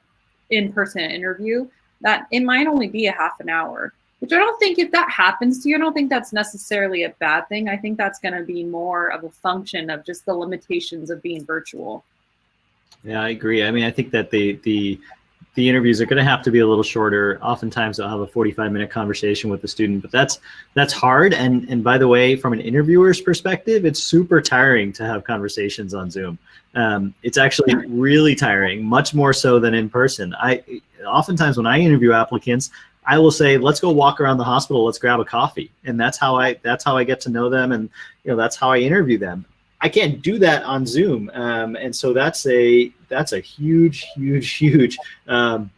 in-person interview, that it might only be a half an hour, which I don't think, if that happens to you, I don't think that's necessarily a bad thing. I think that's going to be more of a function of just the limitations of being virtual. Yeah, I agree. I mean, I think that the interviews are going to have to be a little shorter. Oftentimes I'll have a 45-minute conversation with the student, but that's hard. And by the way, from an interviewer's perspective, it's super tiring to have conversations on Zoom. It's actually really tiring, much more so than in person. Oftentimes when I interview applicants, I will say, let's go walk around the hospital, let's grab a coffee. And that's how I get to know them. And that's how I interview them. I can't do that on Zoom. And so that's a huge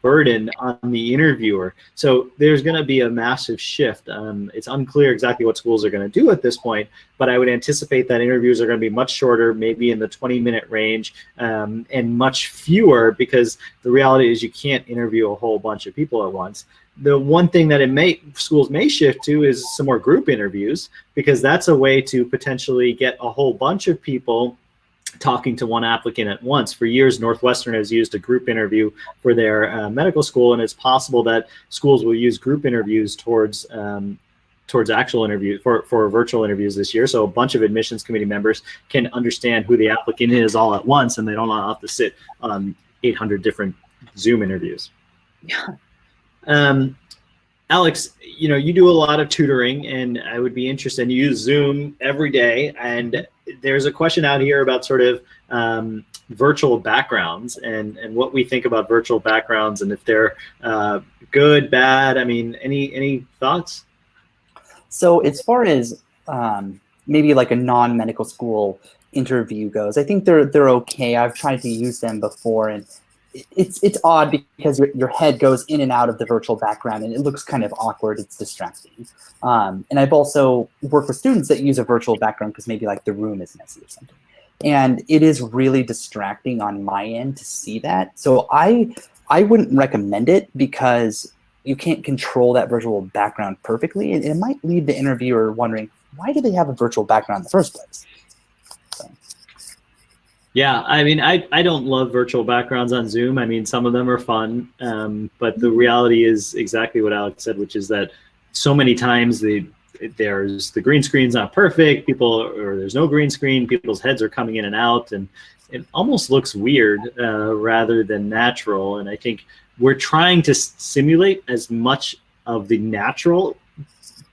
burden on the interviewer. So there's going to be a massive shift. It's unclear exactly what schools are going to do at this point, but I would anticipate that interviews are going to be much shorter, maybe in the 20-minute range, and much fewer, because the reality is you can't interview a whole bunch of people at once. The one thing that schools may shift to is some more group interviews, because that's a way to potentially get a whole bunch of people talking to one applicant at once. For years, Northwestern has used a group interview for their medical school, and it's possible that schools will use group interviews towards actual interviews for virtual interviews this year. So a bunch of admissions committee members can understand who the applicant is all at once, and they don't have to sit on 800 different Zoom interviews. Yeah. Alex, you do a lot of tutoring, and I would be interested, and you use Zoom every day. And there's a question out here about sort of virtual backgrounds and what we think about virtual backgrounds, and if they're good, bad. I mean, any thoughts? So as far as maybe like a non-medical school interview goes, I think they're okay. I've tried to use them before, and it's odd because your head goes in and out of the virtual background, and it looks kind of awkward. It's distracting. And I've also worked with students that use a virtual background because maybe like the room is messy or something. And it is really distracting on my end to see that. So I wouldn't recommend it, because you can't control that virtual background perfectly. And it might leave the interviewer wondering, why do they have a virtual background in the first place? Yeah, I mean, I don't love virtual backgrounds on Zoom. I mean, some of them are fun, but the reality is exactly what Alex said, which is that so many times there's the green screen's not perfect, or there's no green screen, people's heads are coming in and out, and it almost looks weird rather than natural. And I think we're trying to simulate as much of the natural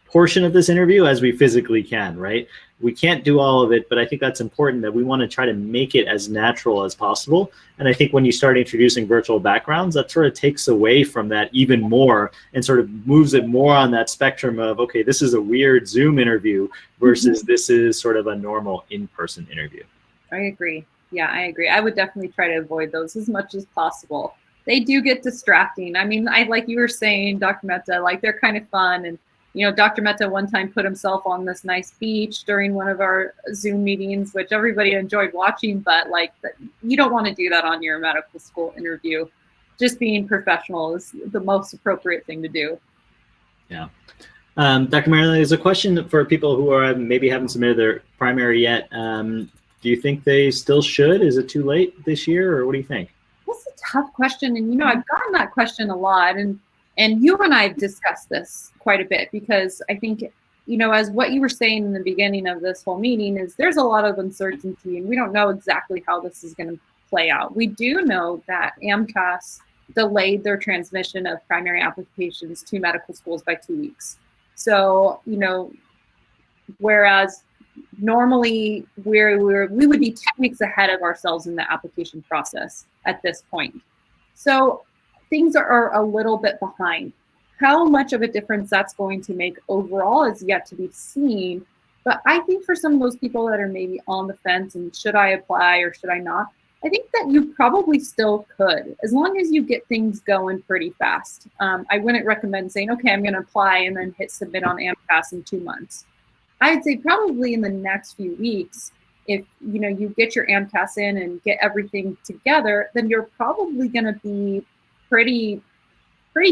portion of this interview as we physically can, right? We can't do all of it, but I think that's important, that we want to try to make it as natural as possible. And I think when you start introducing virtual backgrounds, that sort of takes away from that even more and sort of moves it more on that spectrum of, okay, this is a weird Zoom interview versus this is sort of a normal in-person interview. I agree. Yeah, I agree. I would definitely try to avoid those as much as possible. They do get distracting. I mean, like you were saying, Dr. Mehta, like they're kind of fun. And, you know, Dr. Mehta one time put himself on this nice beach during one of our Zoom meetings, which everybody enjoyed watching, but like you don't want to do that on your medical school interview. Just being professional is the most appropriate thing to do. Yeah. Dr. Marinelli, there's a question for people who are maybe haven't submitted their primary yet. Do you think they still should? Is it too late this year, or what do you think? That's a tough question. And, you know, I've gotten that question a lot. And you and I have discussed this quite a bit, because I think, you know, as what you were saying in the beginning of this whole meeting is there's a lot of uncertainty and we don't know exactly how this is going to play out. We do know that AMCAS delayed their transmission of primary applications to medical schools by 2 weeks. So, you know, whereas normally we would be 2 weeks ahead of ourselves in the application process at this point. So things are a little bit behind. How much of a difference that's going to make overall is yet to be seen. But I think for some of those people that are maybe on the fence and should I apply or should I not, I think that you probably still could, as long as you get things going pretty fast. I wouldn't recommend saying, okay, I'm going to apply and then hit submit on AMCAS in 2 months. I'd say probably in the next few weeks, if you know you get your AMCAS in and get everything together, then you're probably going to be pretty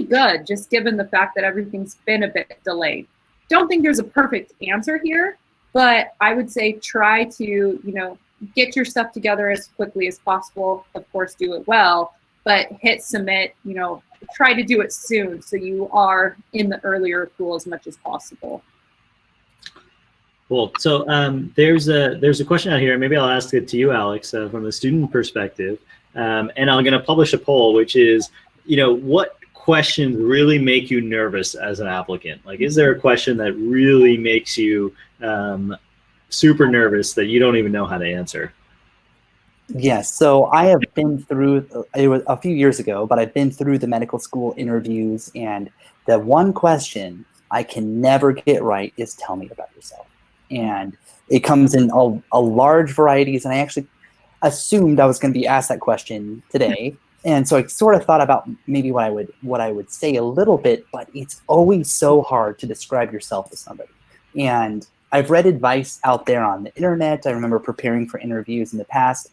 good, just given the fact that everything's been a bit delayed. Don't think there's a perfect answer here, but I would say try to, you know, get your stuff together as quickly as possible. Of course, do it well, but hit submit, you know, try to do it soon so you are in the earlier pool as much as possible. Cool. So there's a question out here. Maybe I'll ask it to you, Alex, from the student perspective. And I'm going to publish a poll, which is, you know, what questions really make you nervous as an applicant? Like, is there a question that really makes you super nervous that you don't even know how to answer? Yes, so I have been through, it was a few years ago, but I've been through the medical school interviews, and the one question I can never get right is tell me about yourself. And it comes in a large varieties, and I actually assumed I was going to be asked that question today. And so I sort of thought about maybe what I would say a little bit, but it's always so hard to describe yourself to somebody. And I've read advice out there on the internet. I remember preparing for interviews in the past,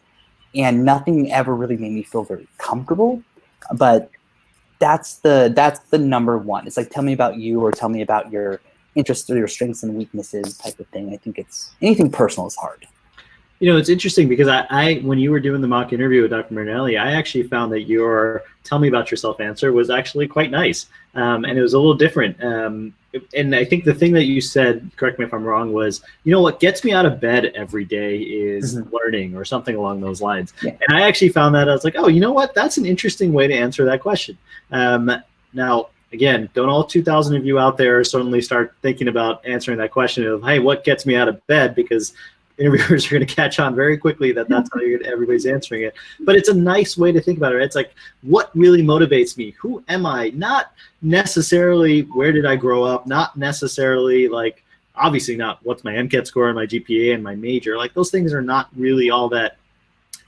and nothing ever really made me feel very comfortable. But that's the number one. It's like, tell me about you, or tell me about your interests or your strengths and weaknesses type of thing. I think it's anything personal is hard. You know, it's interesting because I when you were doing the mock interview with Dr. Marinelli, I actually found that your tell me about yourself answer was actually quite nice. And it was a little different. And I think the thing that you said, correct me if I'm wrong, was, you know, what gets me out of bed every day is learning, or something along those lines. Yeah. And I actually found that I was like, oh, you know what? That's an interesting way to answer that question. Now, again, don't all 2,000 of you out there suddenly start thinking about answering that question of, hey, what gets me out of bed? Because interviewers are going to catch on very quickly that that's how everybody's answering it. But it's a nice way to think about it. Right? It's like, what really motivates me? Who am I? Not necessarily where did I grow up? Not necessarily like, obviously not what's my MCAT score and my GPA and my major. Like, those things are not really all that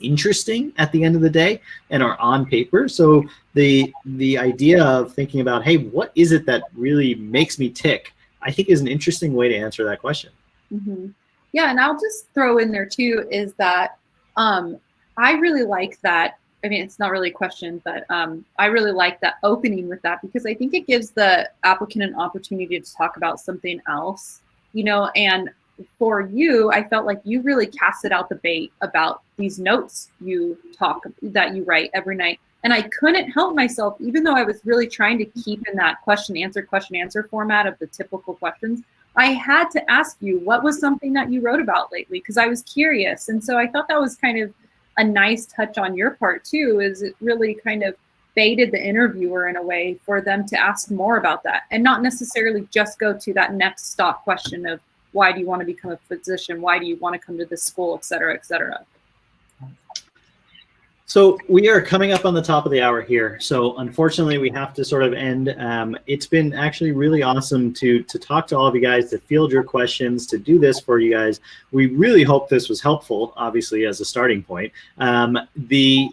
interesting at the end of the day and are on paper. So the idea of thinking about, hey, what is it that really makes me tick, I think is an interesting way to answer that question. Mm-hmm. Yeah, and I'll just throw in there too is that I really like that. I mean, it's not really a question, but I really like that opening with that, because I think it gives the applicant an opportunity to talk about something else, you know. And for you, I felt like you really casted out the bait about these notes that you write every night. And I couldn't help myself, even though I was really trying to keep in that question answer format of the typical questions. I had to ask you, what was something that you wrote about lately? Because I was curious. And so I thought that was kind of a nice touch on your part too, is it really kind of baited the interviewer in a way for them to ask more about that and not necessarily just go to that next stop question of why do you want to become a physician? Why do you want to come to this school, et cetera, et cetera. So we are coming up on the top of the hour here. So unfortunately, we have to sort of end. It's been actually really awesome to talk to all of you guys, to field your questions, to do this for you guys. We really hope this was helpful, obviously, as a starting point. The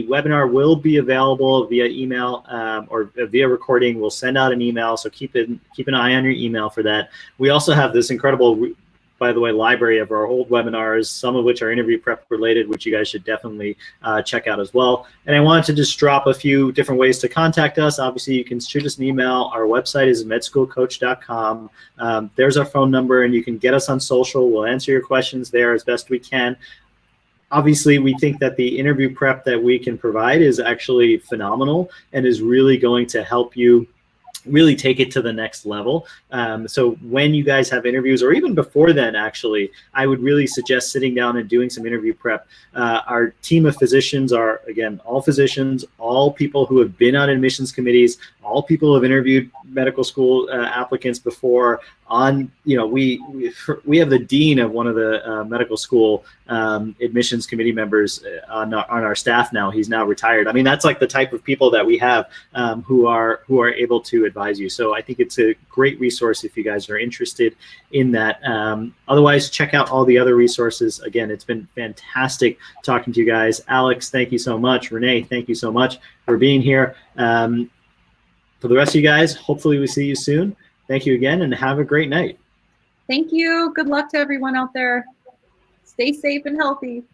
webinar will be available via email or via recording. We'll send out an email, so keep an eye on your email for that. We also have this incredible, by the way, library of our old webinars, some of which are interview prep related, which you guys should definitely check out as well. And I wanted to just drop a few different ways to contact us. Obviously, you can shoot us an email. Our website is medschoolcoach.com. There's our phone number, and you can get us on social. We'll answer your questions there as best we can. Obviously, we think that the interview prep that we can provide is actually phenomenal and is really going to help you really take it to the next level. So when you guys have interviews, or even before then, actually, I would really suggest sitting down and doing some interview prep. Our team of physicians are, again, all physicians, all people who have been on admissions committees, all people who have interviewed medical school applicants before. We have the dean of one of the medical school admissions committee members on our staff now. He's now retired. I mean, that's like the type of people that we have who are able to advise you. So I think it's a great resource if you guys are interested in that. Otherwise, check out all the other resources. Again, it's been fantastic talking to you guys. Alex, thank you so much. Renee, thank you so much for being here. For the rest of you guys, hopefully we see you soon. Thank you again, and have a great night. Thank you. Good luck to everyone out there. Stay safe and healthy.